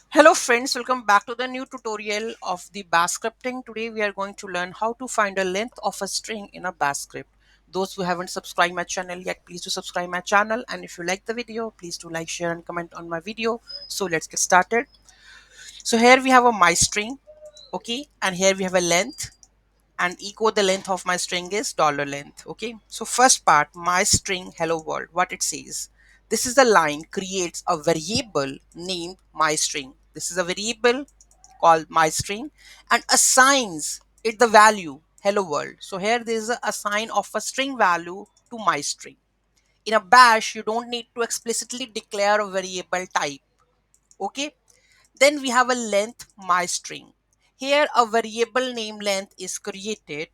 Hello friends, welcome back to the new tutorial of the bash scripting. Today we are going to learn how to find a length of a string in a bash script. Those who haven't subscribed my channel yet, please do subscribe my channel, and if you like the video, please do like, share and comment on my video. So let's get started. So here we have a my string, okay, and here we have a length, and echo the length of my string is dollar length. Okay, so first part, my string hello world, what it says, this is the line creates a variable named my string. This is a variable called my string and assigns it the value hello world. So here there is a assign of a string value to my string. In a bash you don't need to explicitly declare a variable type. Okay, then we have a length my string. Here a variable name length is created,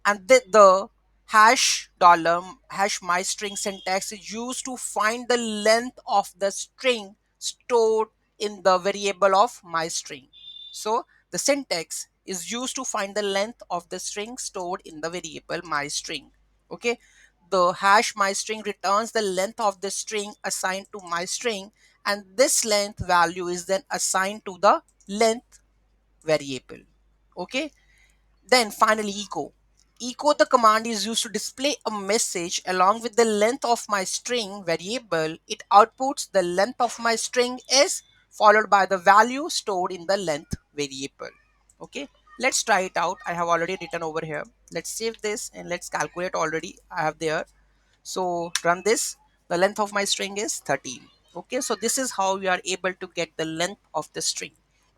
and the hash dollar hash my string syntax is used to find the length of the string stored in the variable of my string. So the syntax is used to find the length of the string stored in the variable my string. Okay, the hash my string returns the length of the string assigned to my string, and this length value is then assigned to the length variable. Okay, then finally echo. Echo the command is used to display a message along with the length of my string variable. It outputs the length of my string is followed by the value stored in the length variable. Okay, let's try it out. I have already written over here. Let's save this and let's calculate. Already I have there. So run this. The length of my string is 13. Okay, so this is how we are able to get the length of the string.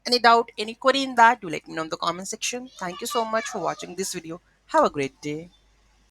Any doubt, any query in that, do let me know in the comment section. Thank you so much for watching this video. Have a great day.